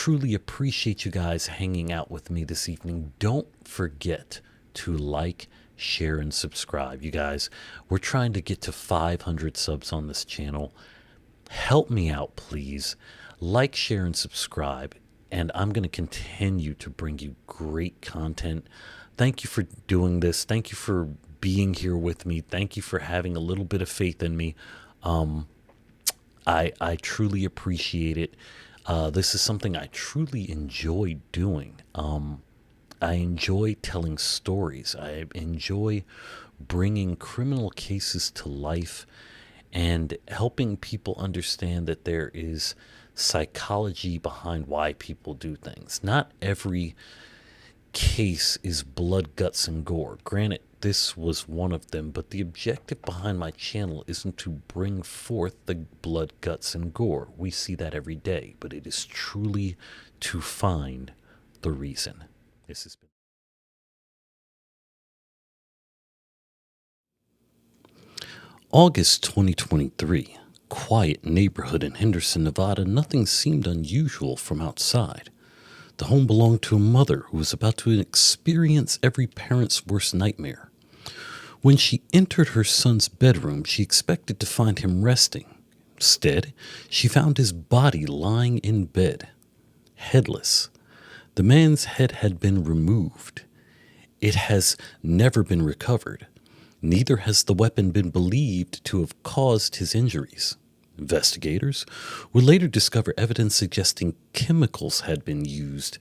truly appreciate you guys hanging out with me this evening. Don't forget to like, share, and subscribe. You guys, we're trying to get to 500 subs on this channel. Help me out, please. Like, share, and subscribe. And I'm going to continue to bring you great content. Thank you for doing this. Thank you for being here with me. Thank you for having a little bit of faith in me. I truly appreciate it. This is something I truly enjoy doing. I enjoy telling stories. I enjoy bringing criminal cases to life and helping people understand that there is psychology behind why people do things. Not every case is blood, guts, and gore. Granted, this was one of them, but the objective behind my channel isn't to bring forth the blood, guts, and gore. We see that every day, but it is truly to find the reason. This has been August 2023. Quiet neighborhood in Henderson, Nevada. Nothing seemed unusual from outside. The home belonged to a mother who was about to experience every parent's worst nightmare. When she entered her son's bedroom, she expected to find him resting. Instead, she found his body lying in bed, headless. The man's head had been removed. It has never been recovered. Neither has the weapon been believed to have caused his injuries. Investigators would later discover evidence suggesting chemicals had been used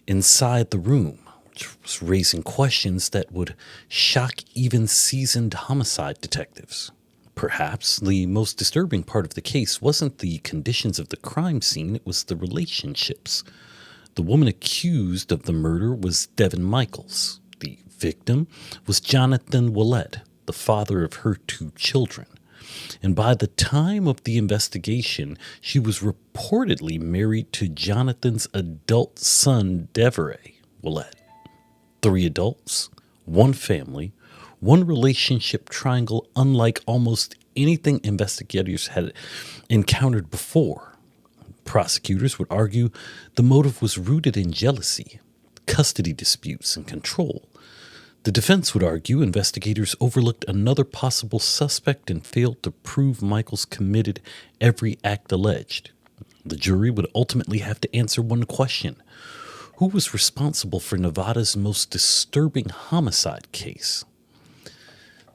inside the room, which was raising questions that would shock even seasoned homicide detectives. Perhaps the most disturbing part of the case wasn't the conditions of the crime scene, it was the relationships. The woman accused of the murder was Devyn Michaels. The victim was Johnathan Willette, the father of her 2 children. And by the time of the investigation, she was reportedly married to Johnathan's adult son, Devyn Willette. 3 adults, 1 family, 1 relationship triangle unlike almost anything investigators had encountered before. Prosecutors would argue the motive was rooted in jealousy, custody disputes, and control. The defense would argue investigators overlooked another possible suspect and failed to prove Michaels committed every act alleged. The jury would ultimately have to answer one question: who was responsible for Nevada's most disturbing homicide case?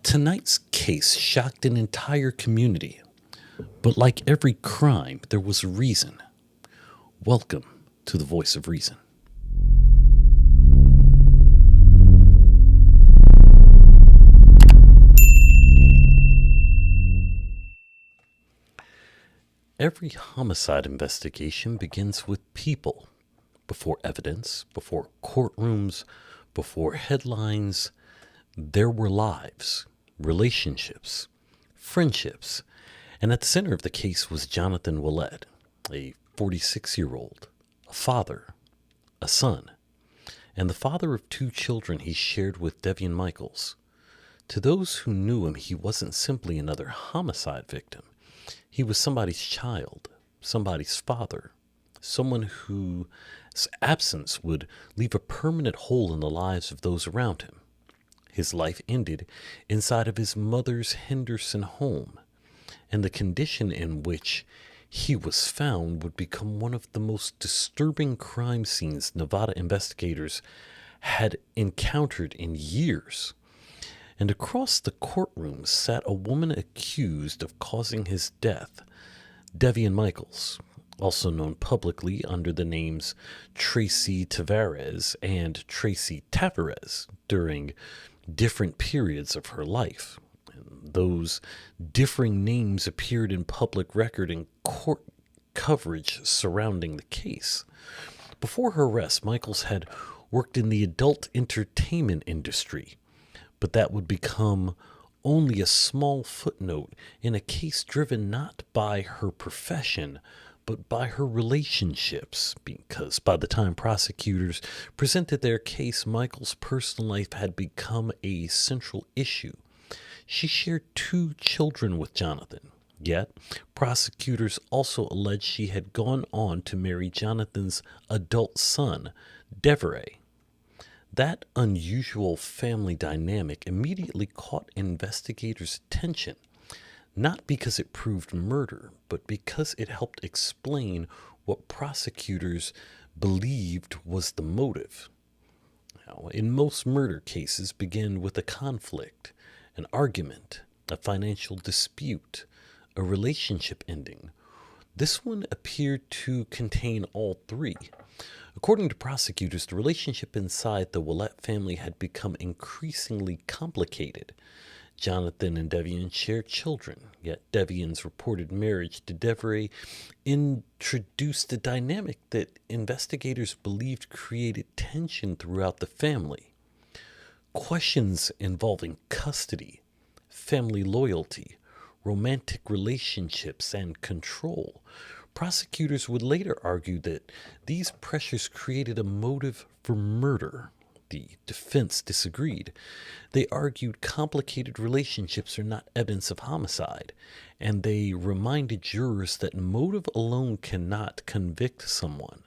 Tonight's case shocked an entire community, but like every crime, there was a reason. Welcome to the Voice of Reason. Every homicide investigation begins with people. Before evidence, before courtrooms, before headlines, there were lives, relationships, friendships, and at the center of the case was Johnathan Willette, a 46-year-old, a father, a son, and the father of 2 children he shared with Devyn Michaels. To those who knew him, he wasn't simply another homicide victim. He was somebody's child, somebody's father, someone whose absence would leave a permanent hole in the lives of those around him. His life ended inside of his mother's Henderson home, and the condition in which he was found would become one of the most disturbing crime scenes Nevada investigators had encountered in years. And across the courtroom sat a woman accused of causing his death, Devyn Michaels, also known publicly under the names Tracy Tavares and Tracy Tavares during different periods of her life. And those differing names appeared in public record and court coverage surrounding the case. Before her arrest, Michaels had worked in the adult entertainment industry, but that would become only a small footnote in a case driven not by her profession, but by her relationships, because by the time prosecutors presented their case, Michael's personal life had become a central issue. She shared 2 children with Johnathan, Yet, prosecutors also alleged she had gone on to marry Johnathan's adult son, Devyn. That unusual family dynamic immediately caught investigators' attention, not because it proved murder, but because it helped explain what prosecutors believed was the motive. Now, in most murder cases begin with a conflict, an argument, a financial dispute, a relationship ending. This one appeared to contain all three. According to prosecutors, the relationship inside the Willette family had become increasingly complicated. Johnathan and Devyn shared children, yet Devyn's reported marriage to Devyn introduced a dynamic that investigators believed created tension throughout the family. Questions involving custody, family loyalty, romantic relationships, and control. Prosecutors would later argue that these pressures created a motive for murder. The defense disagreed. They argued complicated relationships are not evidence of homicide, and they reminded jurors that motive alone cannot convict someone.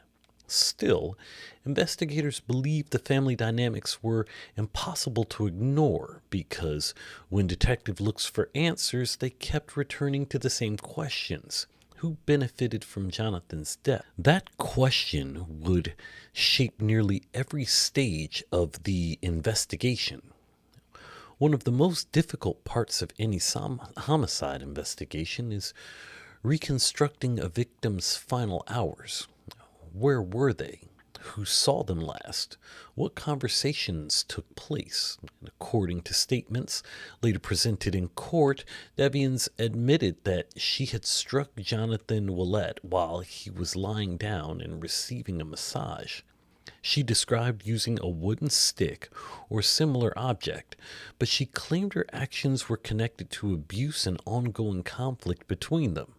Still, investigators believed the family dynamics were impossible to ignore because when detective looks for answers, they kept returning to the same questions. Who benefited from Johnathan's death? That question would shape nearly every stage of the investigation. One of the most difficult parts of any homicide investigation is reconstructing a victim's final hours. Where were they? Who saw them last? What conversations took place? And according to statements later presented in court, Devyn admitted that she had struck Johnathan Willette while he was lying down and receiving a massage. She described using a wooden stick or similar object, but she claimed her actions were connected to abuse and ongoing conflict between them.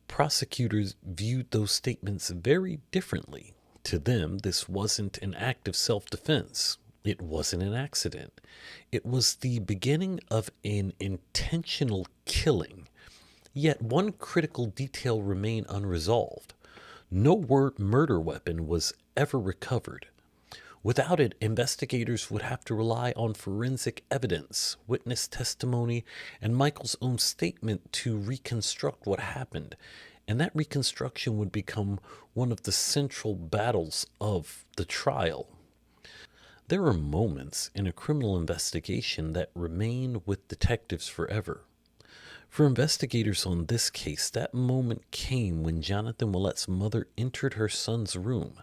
Prosecutors viewed those statements very differently. To them, this wasn't an act of self-defense. It wasn't an accident. It was the beginning of an intentional killing. Yet one critical detail remained unresolved. No murder weapon was ever recovered. Without it, investigators would have to rely on forensic evidence, witness testimony, and Michael's own statement to reconstruct what happened. And that reconstruction would become one of the central battles of the trial. There are moments in a criminal investigation that remain with detectives forever. For investigators on this case, that moment came when Johnathan Willette's mother entered her son's room.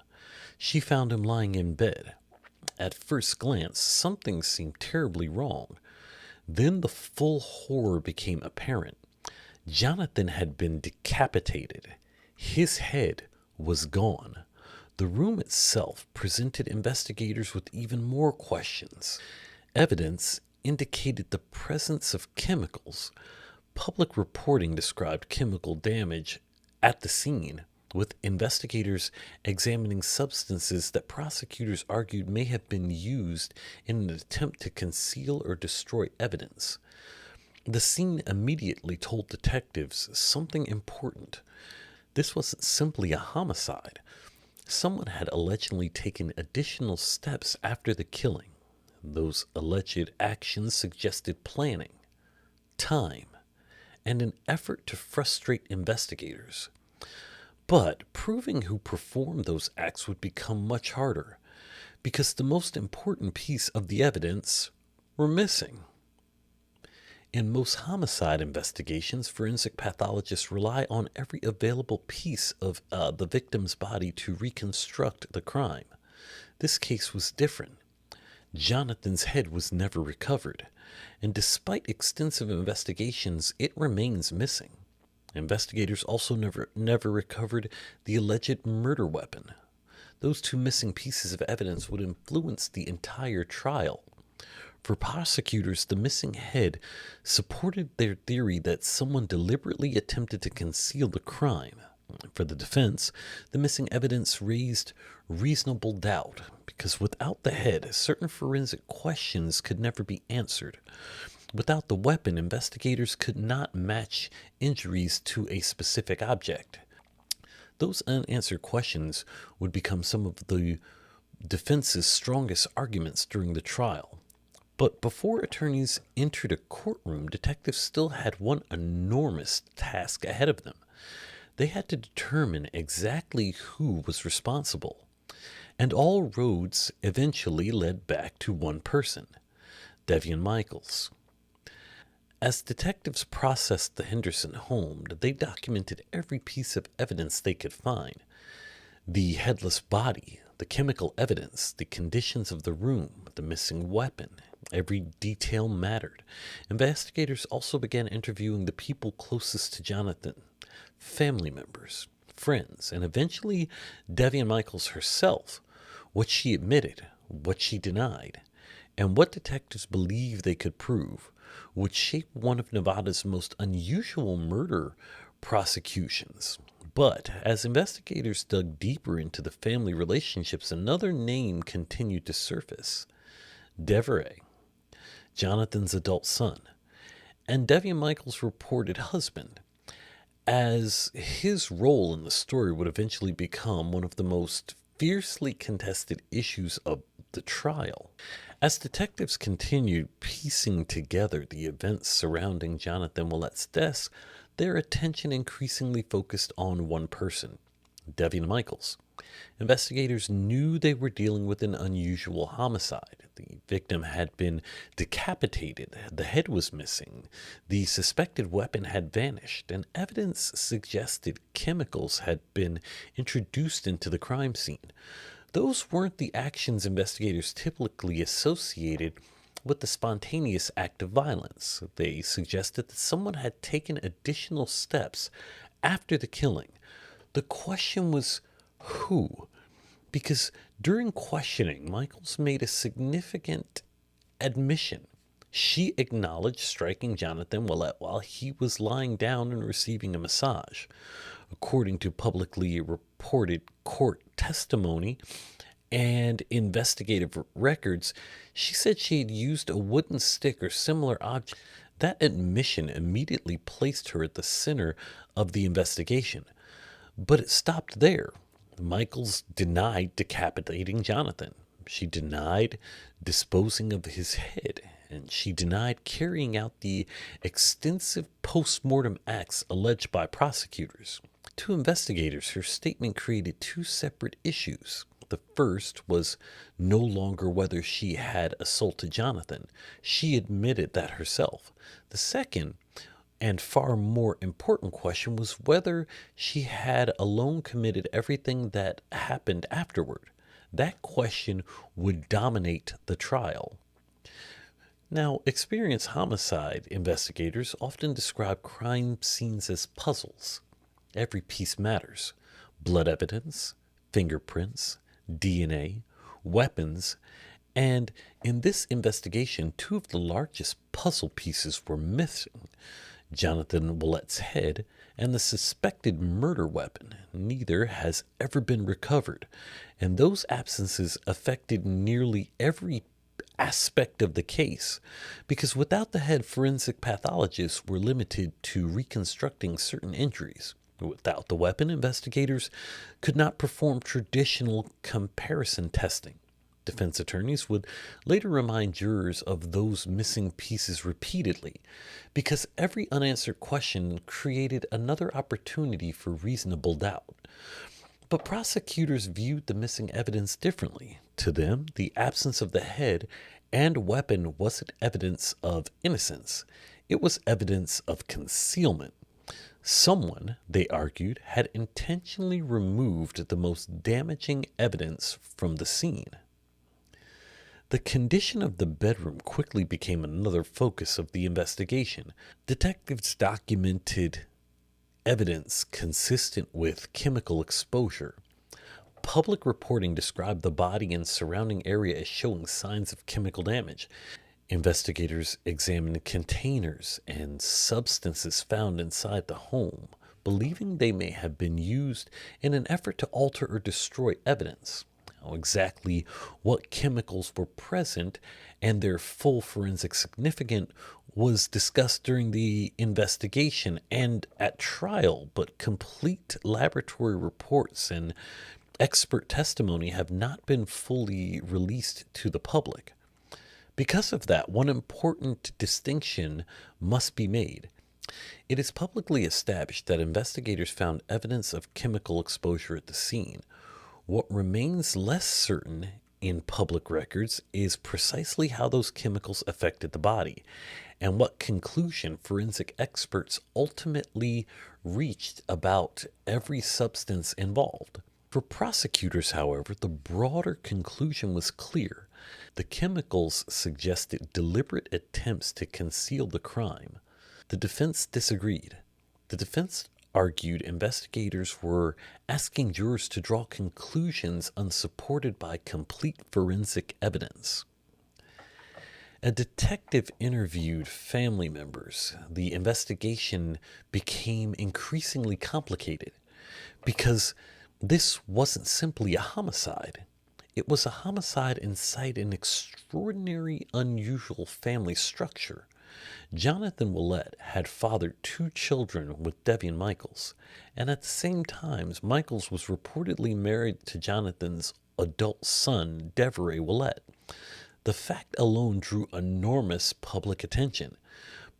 She found him lying in bed. At first glance, something seemed terribly wrong. Then the full horror became apparent. Johnathan had been decapitated. His head was gone. The room itself presented investigators with even more questions. Evidence indicated the presence of chemicals. Public reporting described chemical damage at the scene, with investigators examining substances that prosecutors argued may have been used in an attempt to conceal or destroy evidence. The scene immediately told detectives something important. This wasn't simply a homicide. Someone had allegedly taken additional steps after the killing. Those alleged actions suggested planning, time, and an effort to frustrate investigators. But proving who performed those acts would become much harder, because the most important piece of the evidence were missing. In most homicide investigations, forensic pathologists rely on every available piece of the victim's body to reconstruct the crime. This case was different. Johnathan's head was never recovered, and despite extensive investigations, it remains missing. Investigators also never recovered the alleged murder weapon. Those two missing pieces of evidence would influence the entire trial. For prosecutors, the missing head supported their theory that someone deliberately attempted to conceal the crime. For the defense, the missing evidence raised reasonable doubt, because without the head, certain forensic questions could never be answered. Without the weapon, investigators could not match injuries to a specific object. Those unanswered questions would become some of the defense's strongest arguments during the trial. But before attorneys entered a courtroom, detectives still had one enormous task ahead of them. They had to determine exactly who was responsible. And all roads eventually led back to one person, Devyn Michaels. As detectives processed the Henderson home, they documented every piece of evidence they could find. The headless body, the chemical evidence, the conditions of the room, the missing weapon. Every detail mattered. Investigators also began interviewing the people closest to Johnathan, family members, friends, and eventually Devyn Michaels herself. What she admitted, what she denied, and what detectives believed they could prove would shape one of Nevada's most unusual murder prosecutions. But as investigators dug deeper into the family relationships, another name continued to surface: Devyn, Johnathan's adult son, and Devyn Michaels' reported husband, as his role in the story would eventually become one of the most fiercely contested issues of the trial. As detectives continued piecing together the events surrounding Johnathan Willette's death, their attention increasingly focused on one person, Devyn Michaels. Investigators knew they were dealing with an unusual homicide. The victim had been decapitated, the head was missing, the suspected weapon had vanished, and evidence suggested chemicals had been introduced into the crime scene. Those weren't the actions investigators typically associated with the spontaneous act of violence. They suggested that someone had taken additional steps after the killing. The question was who? Because during questioning, Michaels made a significant admission. She acknowledged striking Johnathan Willette while he was lying down and receiving a massage. According to publicly reported court testimony and investigative records, she said she had used a wooden stick or similar object. That admission immediately placed her at the center of the investigation. But it stopped there. Michaels denied decapitating Johnathan. She denied disposing of his head, and she denied carrying out the extensive post-mortem acts alleged by prosecutors. To investigators, her statement created two separate issues. The first was no longer whether she had assaulted Johnathan. She admitted that herself. The second, and far more important question, was whether she had alone committed everything that happened afterward. That question would dominate the trial. Now, experienced homicide investigators often describe crime scenes as puzzles. Every piece matters: blood evidence, fingerprints, DNA, weapons, and in this investigation, two of the largest puzzle pieces were missing: Johnathan Willette's head and the suspected murder weapon. Neither has ever been recovered, and those absences affected nearly every aspect of the case, because without the head, forensic pathologists were limited to reconstructing certain injuries. Without the weapon, investigators could not perform traditional comparison testing. Defense attorneys would later remind jurors of those missing pieces repeatedly, because every unanswered question created another opportunity for reasonable doubt. But prosecutors viewed the missing evidence differently. To them, the absence of the head and weapon wasn't evidence of innocence. It was evidence of concealment. Someone, they argued, had intentionally removed the most damaging evidence from the scene. The condition of the bedroom quickly became another focus of the investigation. Detectives documented evidence consistent with chemical exposure. Public reporting described the body and surrounding area as showing signs of chemical damage. Investigators examined containers and substances found inside the home, believing they may have been used in an effort to alter or destroy evidence. Now, exactly what chemicals were present and their full forensic significance was discussed during the investigation and at trial, but complete laboratory reports and expert testimony have not been fully released to the public. Because of that, one important distinction must be made. It is publicly established that investigators found evidence of chemical exposure at the scene. What remains less certain in public records is precisely how those chemicals affected the body and what conclusion forensic experts ultimately reached about every substance involved. For prosecutors, however, the broader conclusion was clear. The chemicals suggested deliberate attempts to conceal the crime. The defense disagreed. The defense argued investigators were asking jurors to draw conclusions unsupported by complete forensic evidence. A detective interviewed family members. The investigation became increasingly complicated because this wasn't simply a homicide. It was a homicide inside an extraordinary, unusual family structure. Johnathan Willette had fathered 2 children with Devyn Michaels, and at the same time, Michaels was reportedly married to Johnathan's adult son, Devyn Willette. The fact alone drew enormous public attention,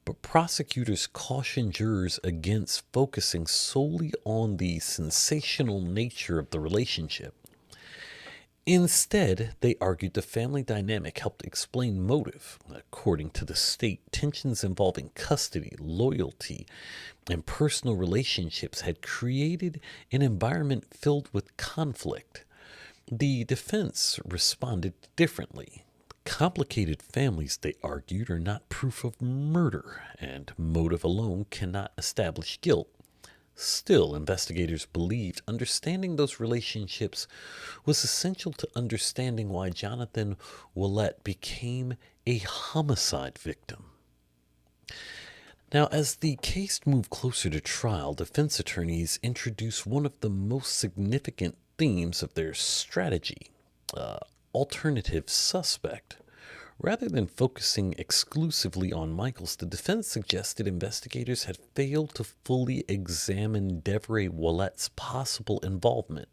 but prosecutors cautioned jurors against focusing solely on the sensational nature of the relationship. Instead, they argued the family dynamic helped explain motive. According to the state, tensions involving custody, loyalty, and personal relationships had created an environment filled with conflict. The defense responded differently. Complicated families, they argued, are not proof of murder, and motive alone cannot establish guilt. Still, investigators believed understanding those relationships was essential to understanding why Johnathan Willette became a homicide victim. Now, as the case moved closer to trial, defense attorneys introduced one of the most significant themes of their strategy, alternative suspect. Rather than focusing exclusively on Michaels, the defense suggested investigators had failed to fully examine Devyn Willette's possible involvement.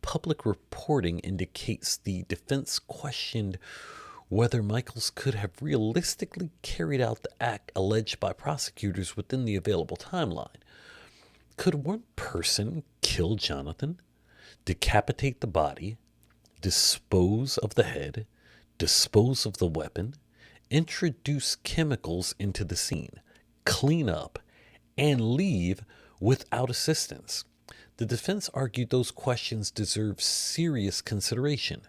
Public reporting indicates the defense questioned whether Michaels could have realistically carried out the act alleged by prosecutors within the available timeline. Could one person kill Johnathan, decapitate the body, dispose of the head, dispose of the weapon, introduce chemicals into the scene, clean up, and leave without assistance? The defense argued those questions deserve serious consideration.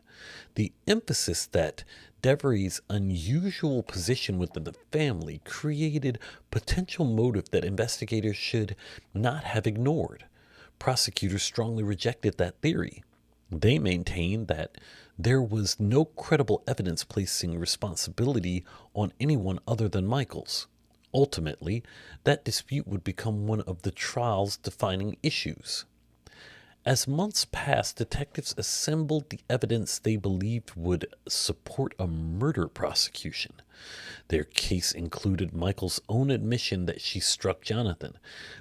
The emphasis that Devyn's unusual position within the family created potential motive that investigators should not have ignored. Prosecutors strongly rejected that theory. They maintained that there was no credible evidence placing responsibility on anyone other than Michaels. Ultimately, that dispute would become one of the trial's defining issues. As months passed, detectives assembled the evidence they believed would support a murder prosecution. Their case included Michaels' own admission that she struck Johnathan,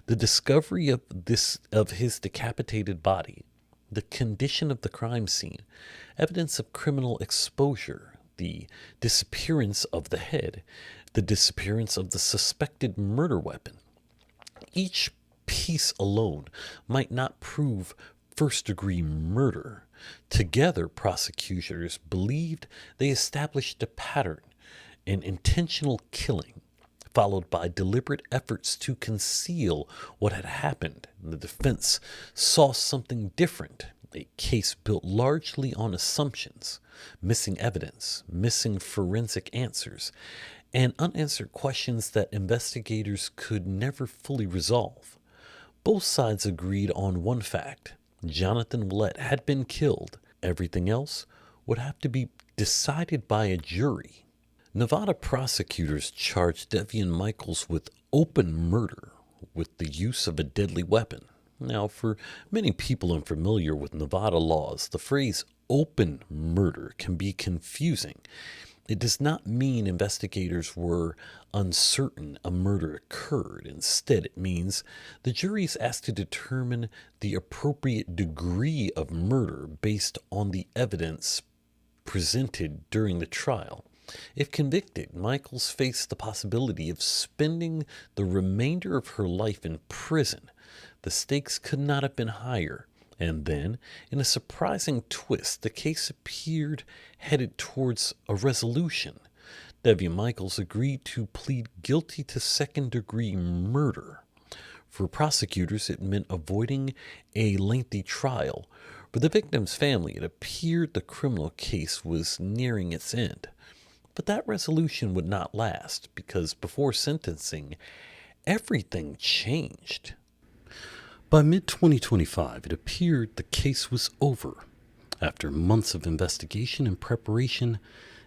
the discovery of his decapitated body, the condition of the crime scene, evidence of criminal exposure, the disappearance of the head, the disappearance of the suspected murder weapon. Each piece alone might not prove first-degree murder. Together, prosecutors believed they established a pattern, an intentional killing, followed by deliberate efforts to conceal what had happened. The defense saw something different, a case built largely on assumptions, missing evidence, missing forensic answers, and unanswered questions that investigators could never fully resolve. Both sides agreed on one fact: Johnathan Willette had been killed. Everything else would have to be decided by a jury. Nevada prosecutors charged Devyn Michaels with open murder with the use of a deadly weapon. Now, for many people unfamiliar with Nevada laws, the phrase open murder can be confusing. It does not mean investigators were uncertain a murder occurred. Instead, it means the jury is asked to determine the appropriate degree of murder based on the evidence presented during the trial. If convicted, Michaels faced the possibility of spending the remainder of her life in prison. The stakes could not have been higher. And then, in a surprising twist, the case appeared headed towards a resolution. Devyn Michaels agreed to plead guilty to second-degree murder. For prosecutors, it meant avoiding a lengthy trial. For the victim's family, it appeared the criminal case was nearing its end. But that resolution would not last, because before sentencing, everything changed. By mid-2025, it appeared the case was over. After months of investigation and preparation,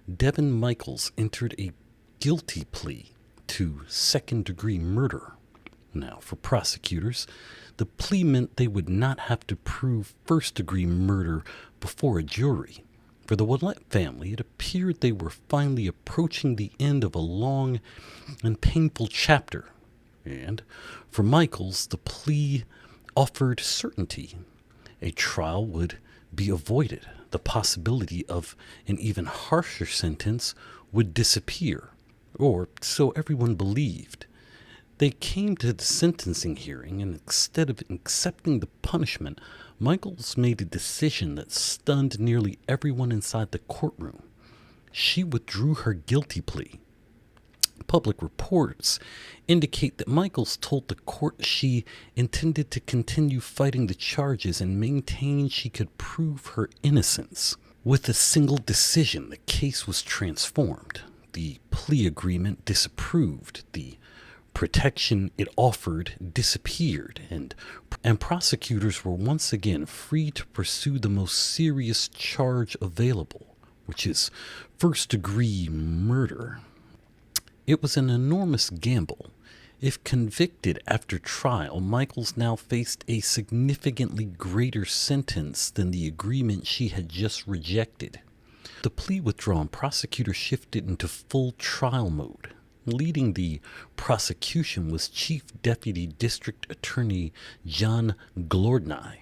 Devyn Michaels entered a guilty plea to second-degree murder. Now, for prosecutors, the plea meant they would not have to prove first-degree murder before a jury. For the Willette family, it appeared they were finally approaching the end of a long and painful chapter. And for Michaels, the plea offered certainty. A trial would be avoided. The possibility of an even harsher sentence would disappear, or so everyone believed. They came to the sentencing hearing, and instead of accepting the punishment, Michaels made a decision that stunned nearly everyone inside the courtroom. She withdrew her guilty plea. Public reports indicate that Michaels told the court she intended to continue fighting the charges and maintain she could prove her innocence. With a single decision, the case was transformed. The plea agreement disapproved. The protection it offered disappeared, and prosecutors were once again free to pursue the most serious charge available, which is first-degree murder. It was an enormous gamble. If convicted after trial, Michaels now faced a significantly greater sentence than the agreement she had just rejected. The plea withdrawn, prosecutors shifted into full trial mode. Leading the prosecution was Chief Deputy District Attorney John Glordny.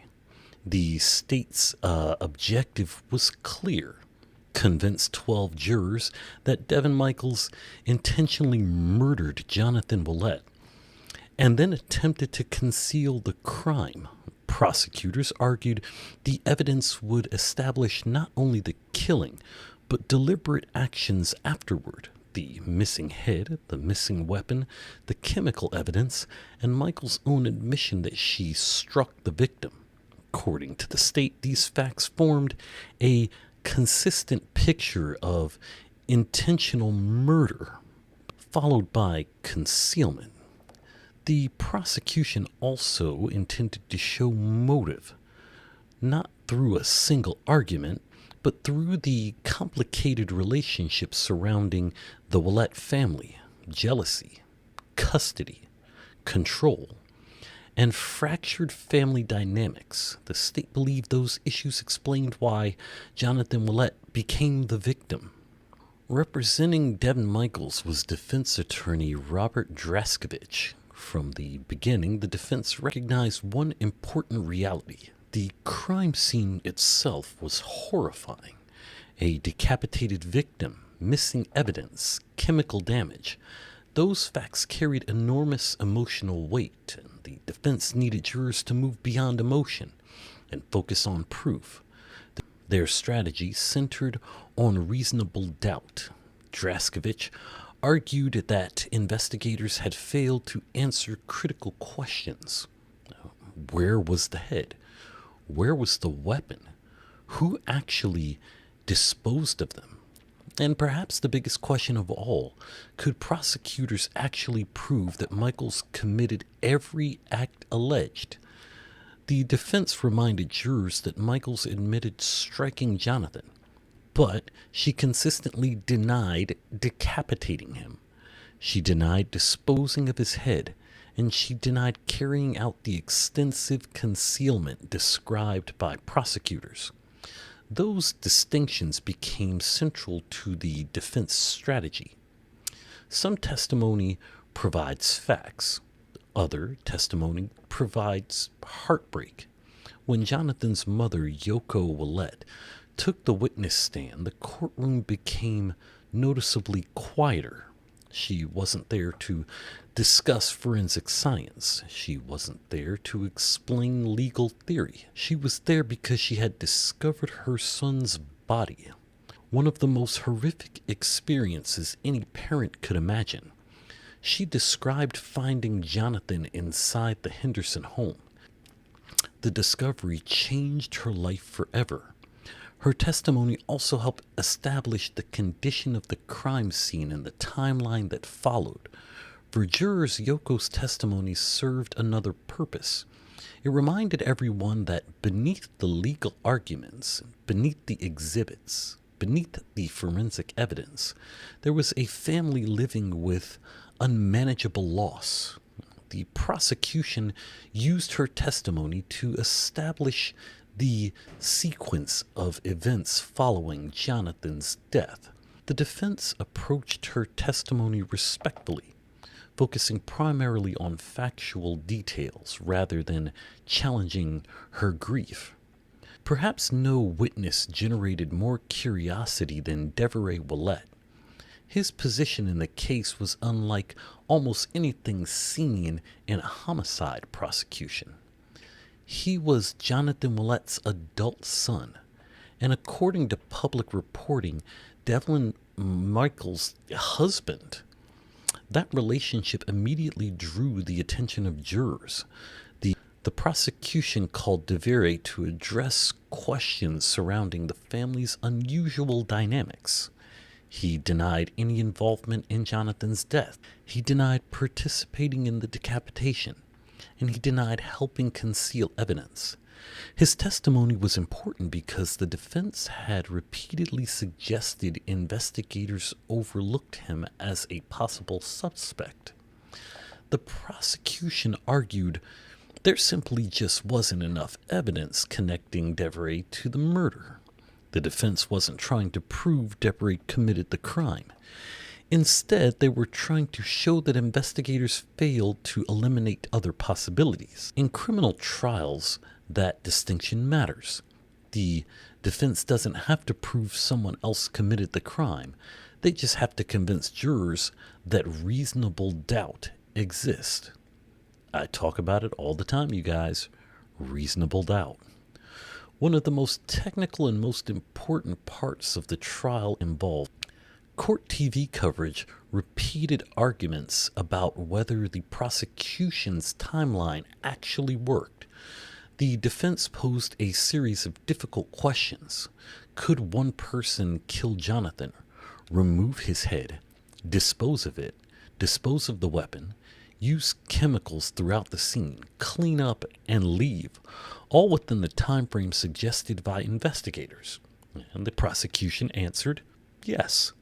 The state's objective was clear: convince 12 jurors that Devyn Michaels intentionally murdered Johnathan Willette and then attempted to conceal the crime. Prosecutors argued the evidence would establish not only the killing, but deliberate actions afterward. The missing head, the missing weapon, the chemical evidence, and Michaels' own admission that she struck the victim. According to the state, these facts formed a consistent picture of intentional murder, followed by concealment. The prosecution also intended to show motive, not through a single argument, but through the complicated relationships surrounding the Willette family: jealousy, custody, control, and fractured family dynamics. The state believed those issues explained why Johnathan Willette became the victim. Representing Devyn Michaels was defense attorney Robert Draskovich. From the beginning, the defense recognized one important reality: the crime scene itself was horrifying. A decapitated victim, missing evidence, chemical damage. Those facts carried enormous emotional weight, and the defense needed jurors to move beyond emotion and focus on proof. Their strategy centered on reasonable doubt. Draskovich argued that investigators had failed to answer critical questions. Where was the head? Where was the weapon? Who actually disposed of them? And perhaps the biggest question of all, could prosecutors actually prove that Michaels committed every act alleged? The defense reminded jurors that Michaels admitted striking Johnathan, but she consistently denied decapitating him. She denied disposing of his head, and she denied carrying out the extensive concealment described by prosecutors. Those distinctions became central to the defense strategy. Some testimony provides facts. Other testimony provides heartbreak. When Johnathan's mother, Yoko Willette, took the witness stand, the courtroom became noticeably quieter. She wasn't there to discuss forensic science. She wasn't there to explain legal theory. She was there because she had discovered her son's body. One of the most horrific experiences any parent could imagine. She described finding Johnathan inside the Henderson home. The discovery changed her life forever. Her testimony also helped establish the condition of the crime scene and the timeline that followed. For jurors, Yoko's testimony served another purpose. It reminded everyone that beneath the legal arguments, beneath the exhibits, beneath the forensic evidence, there was a family living with unmanageable loss. The prosecution used her testimony to establish the sequence of events following Johnathan's death. The defense approached her testimony respectfully, focusing primarily on factual details rather than challenging her grief. Perhaps no witness generated more curiosity than Devyn Michaels. His position in the case was unlike almost anything seen in a homicide prosecution. He was Johnathan Willette's adult son, and according to public reporting, Devyn Michaels' husband. That relationship immediately drew the attention of jurors. The prosecution called Devyn to address questions surrounding the family's unusual dynamics. He denied any involvement in Johnathan's death. He denied participating in the decapitation, and he denied helping conceal evidence. His testimony was important because the defense had repeatedly suggested investigators overlooked him as a possible suspect. The prosecution argued there simply just wasn't enough evidence connecting Devyn to the murder. The defense wasn't trying to prove Devyn committed the crime. Instead, they were trying to show that investigators failed to eliminate other possibilities. In criminal trials, that distinction matters. The defense doesn't have to prove someone else committed the crime. They just have to convince jurors that reasonable doubt exists. I talk about it all the time, you guys. Reasonable doubt. One of the most technical and most important parts of the trial involved court TV coverage, repeated arguments about whether the prosecution's timeline actually worked. The defense posed a series of difficult questions. Could one person kill Johnathan, remove his head, dispose of it, dispose of the weapon, use chemicals throughout the scene, clean up, and leave, all within the time frame suggested by investigators? And the prosecution answered yes.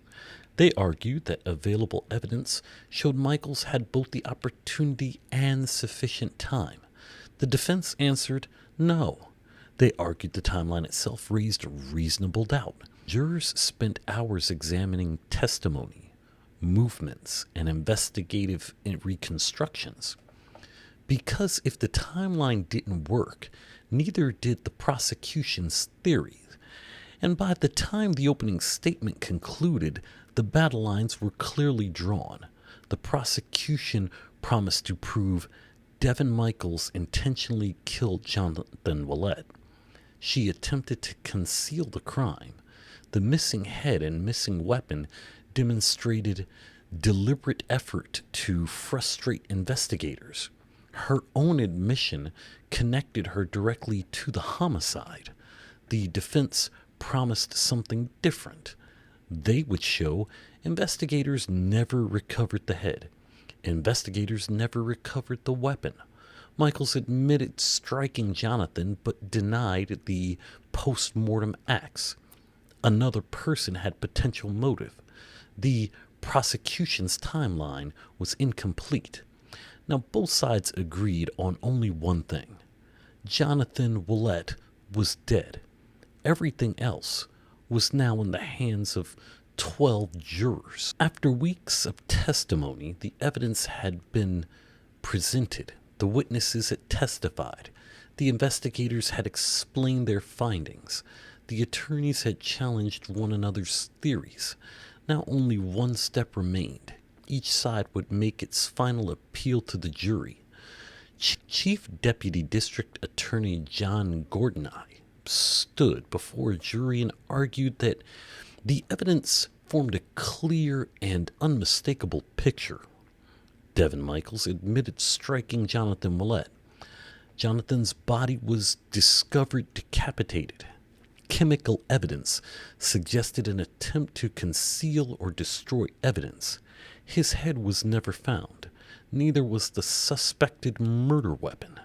They argued that available evidence showed Michaels had both the opportunity and sufficient time. The defense answered no. They argued the timeline itself raised reasonable doubt. Jurors spent hours examining testimony, movements, and investigative reconstructions. Because if the timeline didn't work, neither did the prosecution's theories. And by the time the opening statement concluded, the battle lines were clearly drawn. The prosecution promised to prove Devyn Michaels intentionally killed Johnathan Willette. She attempted to conceal the crime. The missing head and missing weapon demonstrated deliberate effort to frustrate investigators. Her own admission connected her directly to the homicide. The defense promised something different. They would show investigators never recovered the head. Investigators never recovered the weapon. Michaels admitted striking Johnathan but denied the post-mortem acts. Another person had potential motive. The prosecution's timeline was incomplete. Now, both sides agreed on only one thing. Johnathan Willette was dead. everything else was now in the hands of 12 jurors. After weeks of testimony, the evidence had been presented. The witnesses had testified. The investigators had explained their findings. The attorneys had challenged one another's theories. Now only one step remained. Each side would make its final appeal to the jury. Chief Deputy District Attorney John Gordonai stood before a jury and argued that the evidence formed a clear and unmistakable picture. Devyn Michaels admitted striking Johnathan Willette. Johnathan's body was discovered decapitated. Chemical evidence suggested an attempt to conceal or destroy evidence. His head was never found. Neither was the suspected murder weapon.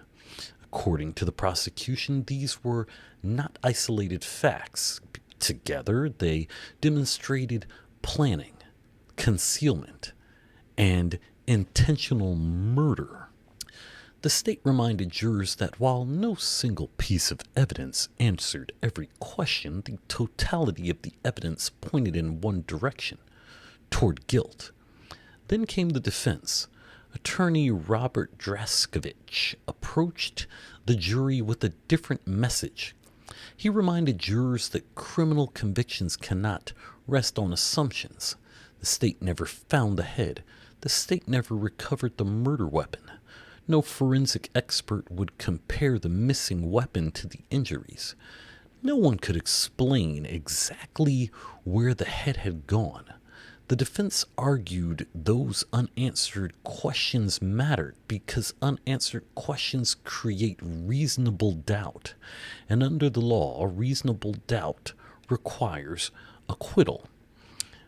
According to the prosecution, these were not isolated facts. Together, they demonstrated planning, concealment, and intentional murder. The state reminded jurors that while no single piece of evidence answered every question, the totality of the evidence pointed in one direction, toward guilt. Then came the defense. Attorney Robert Draskovich approached the jury with a different message. He reminded jurors that criminal convictions cannot rest on assumptions. The state never found the head. The state never recovered the murder weapon. No forensic expert would compare the missing weapon to the injuries. No one could explain exactly where the head had gone. The defense argued those unanswered questions mattered because unanswered questions create reasonable doubt. And under the law, reasonable doubt requires acquittal.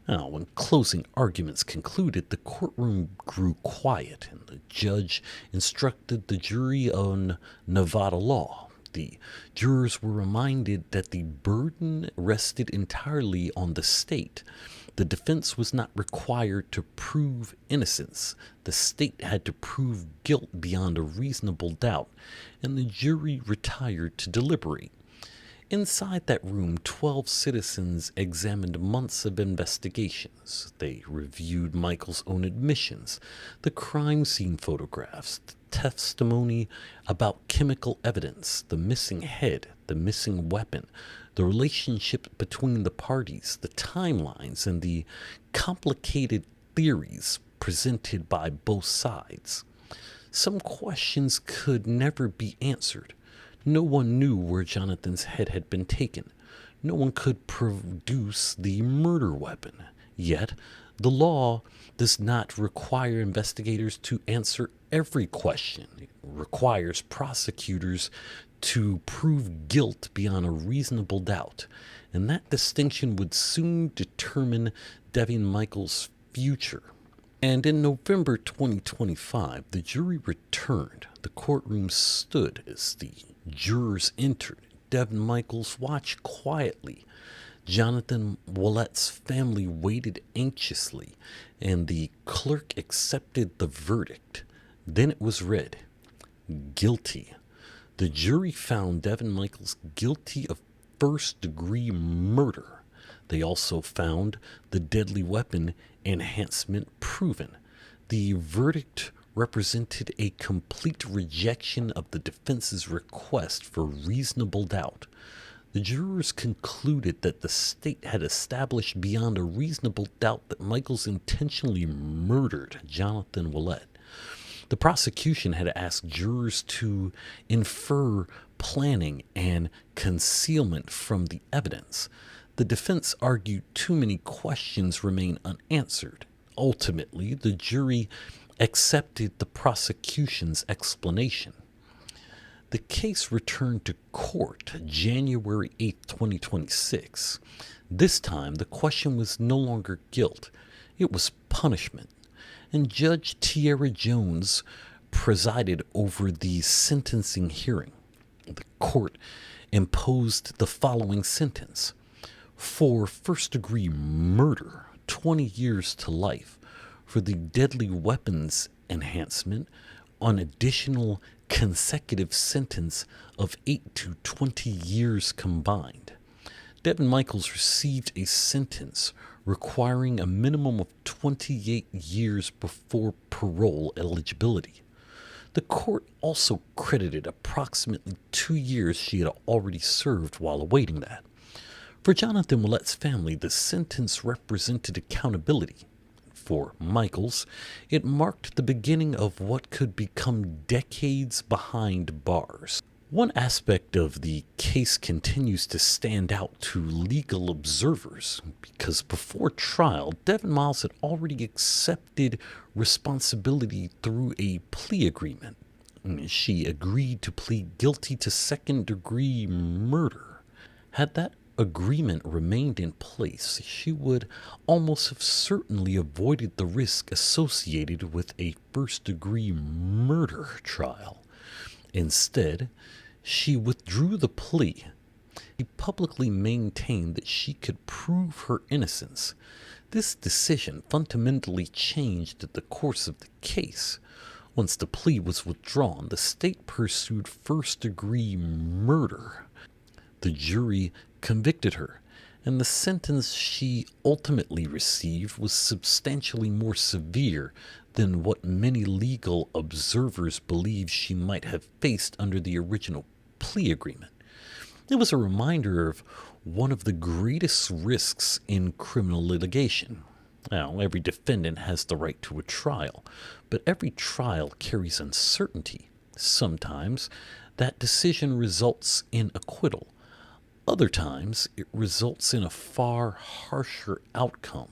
Now, when closing arguments concluded, the courtroom grew quiet, and the judge instructed the jury on Nevada law. The jurors were reminded that the burden rested entirely on the state. The defense was not required to prove innocence. The state had to prove guilt beyond a reasonable doubt, and the jury retired to deliberate. Inside that room, 12 citizens examined months of investigations. They reviewed Michael's own admissions, the crime scene photographs, the testimony about chemical evidence, the missing head, the missing weapon, the relationship between the parties, the timelines, and the complicated theories presented by both sides. Some questions could never be answered. No one knew where Johnathan's head had been taken. No one could produce the murder weapon. Yet, the law does not require investigators to answer every question. It requires prosecutors to prove guilt beyond a reasonable doubt. And that distinction would soon determine Devyn Michaels' future. And in November 2025, the jury returned. The courtroom stood as the jurors entered. Devyn Michaels watched quietly. Johnathan Willette's family waited anxiously, and the clerk accepted the verdict. Then it was read. Guilty. The jury found Devyn Michaels guilty of first-degree murder. They also found the deadly weapon enhancement proven. The verdict represented a complete rejection of the defense's request for reasonable doubt. The jurors concluded that the state had established beyond a reasonable doubt that Michaels intentionally murdered Johnathan Willette. The prosecution had asked jurors to infer planning and concealment from the evidence. The defense argued too many questions remain unanswered. Ultimately, the jury accepted the prosecution's explanation. The case returned to court January 8, 2026. This time, the question was no longer guilt. It was punishment. And Judge Tierra Jones presided over the sentencing hearing. The court imposed the following sentence. For first-degree murder, 20 years to life. For the deadly weapons enhancement, an additional consecutive sentence of 8 to 20 years combined. Devyn Michaels received a sentence requiring a minimum of 28 years before parole eligibility. The court also credited approximately 2 years she had already served while awaiting that. For Johnathan Willette's family, the sentence represented accountability. For Michaels, it marked the beginning of what could become decades behind bars. One aspect of the case continues to stand out to legal observers because before trial, Devyn Miles had already accepted responsibility through a plea agreement. She agreed to plead guilty to second-degree murder. Had that agreement remained in place, she would almost have certainly avoided the risk associated with a first-degree murder trial. Instead, she withdrew the plea. She publicly maintained that she could prove her innocence. This decision fundamentally changed the course of the case. Once the plea was withdrawn, the state pursued first-degree murder. The jury convicted her, and the sentence she ultimately received was substantially more severe than what many legal observers believed she might have faced under the original plea agreement. It was a reminder of one of the greatest risks in criminal litigation. Now, every defendant has the right to a trial, but every trial carries uncertainty. Sometimes that decision results in acquittal. Other times, it results in a far harsher outcome.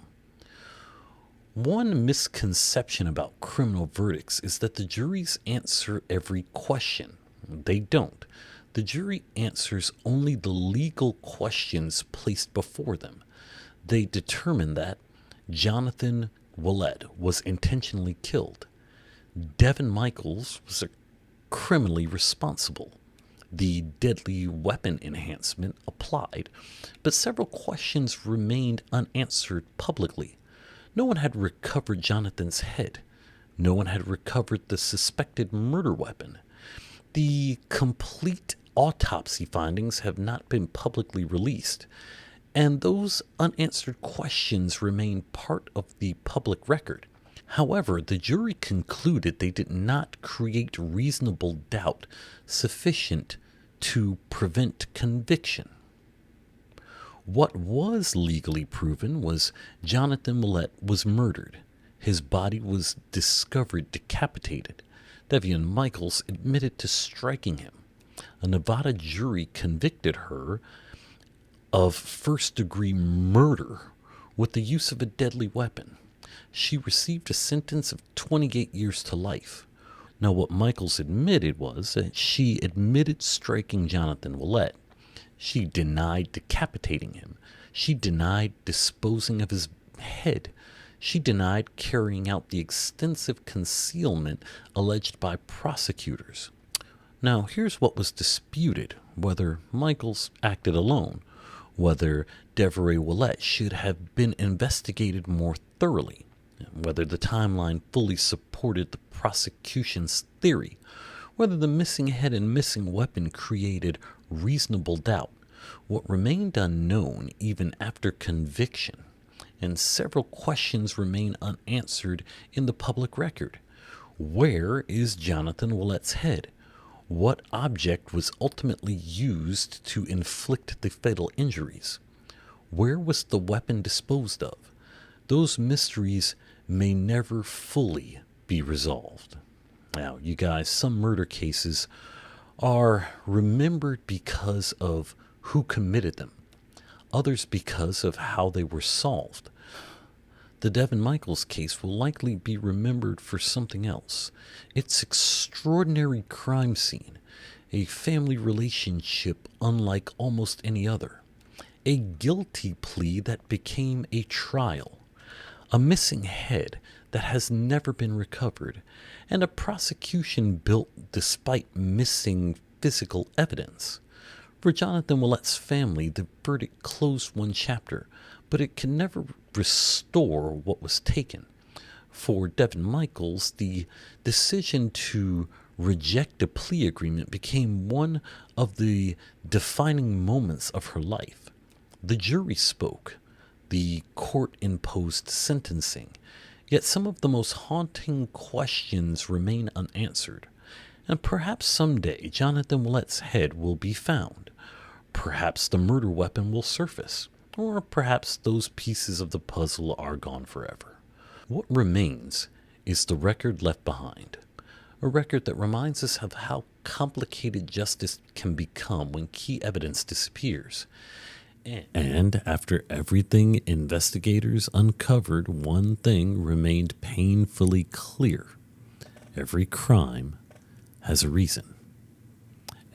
One misconception about criminal verdicts is that the juries answer every question. They don't. The jury answers only the legal questions placed before them. They determine that Johnathan Willette was intentionally killed. Devyn Michaels was criminally responsible. The deadly weapon enhancement applied, but several questions remained unanswered publicly. No one had recovered Johnathan's head. No one had recovered the suspected murder weapon. The complete autopsy findings have not been publicly released, and those unanswered questions remain part of the public record. However, the jury concluded they did not create reasonable doubt sufficient to prevent conviction. What was legally proven was Johnathan Willette was murdered. His body was discovered decapitated. Devyn Michaels admitted to striking him. A Nevada jury convicted her of first-degree murder with the use of a deadly weapon. She received a sentence of 28 years to life. Now, what Michaels admitted was that she admitted striking Johnathan Willette. She denied decapitating him. She denied disposing of his head. She denied carrying out the extensive concealment alleged by prosecutors. Now, here's what was disputed: whether Michaels acted alone, whether Devyn Willette should have been investigated more thoroughly, whether the timeline fully supported the prosecution's theory, whether the missing head and missing weapon created reasonable doubt. What remained unknown even after conviction, and several questions remain unanswered in the public record. Where is Johnathan Willette's head? What object was ultimately used to inflict the fatal injuries? Where was the weapon disposed of? Those mysteries may never fully be resolved. Now, you guys, some murder cases are remembered because of who committed them, others because of how they were solved. The Devyn Michaels case will likely be remembered for something else: its extraordinary crime scene, a family relationship unlike almost any other, a guilty plea that became a trial, a missing head that has never been recovered, and a prosecution built despite missing physical evidence. For Johnathan Willette's family, the verdict closed one chapter, but it can never restore what was taken. For Devyn Michaels, the decision to reject a plea agreement became one of the defining moments of her life. The jury spoke. The court imposed sentencing. Yet some of the most haunting questions remain unanswered. And perhaps someday Johnathan Willette's head will be found. Perhaps the murder weapon will surface. Or perhaps those pieces of the puzzle are gone forever. What remains is the record left behind. A record that reminds us of how complicated justice can become when key evidence disappears. And after everything investigators uncovered, one thing remained painfully clear. Every crime has a reason.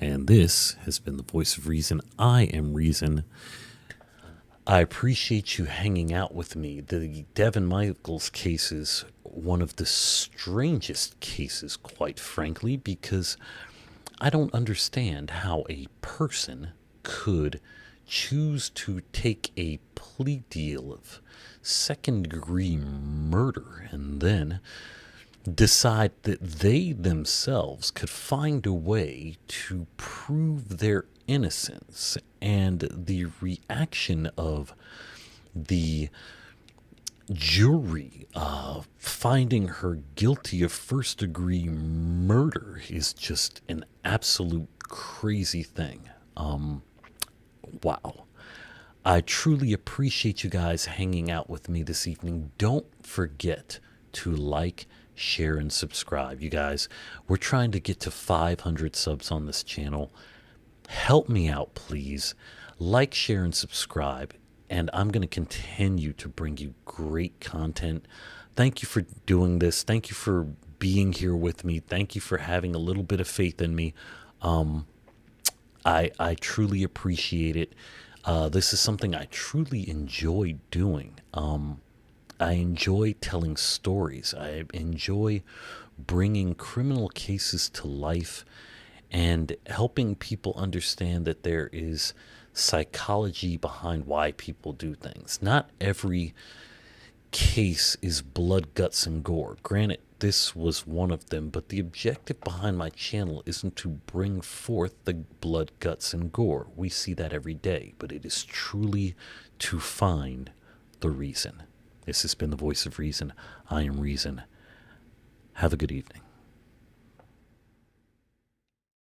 And this has been the Voice of Reason. I am Reason. I appreciate you hanging out with me. The Devyn Michaels case is one of the strangest cases, quite frankly, because I don't understand how a person could choose to take a plea deal of second-degree murder and then decide that they themselves could find a way to prove their innocence, and the reaction of the jury finding her guilty of first-degree murder is just an absolute crazy thing. Wow. I truly appreciate you guys hanging out with me this evening. Don't forget to like, share, and subscribe. You guys, we're trying to get to 500 subs on this channel. Help me out, please. Like, share, and subscribe. And I'm going to continue to bring you great content. Thank you for doing this. Thank you for being here with me. Thank you for having a little bit of faith in me. I truly appreciate it. This is something I truly enjoy doing. I enjoy telling stories. I enjoy bringing criminal cases to life and helping people understand that there is psychology behind why people do things. Not every case is blood, guts, and gore. Granted, this was one of them, but the objective behind my channel isn't to bring forth the blood, guts, and gore. We see that every day, but it is truly to find the reason. This has been the Voice of Reason. I am Reason. Have a good evening.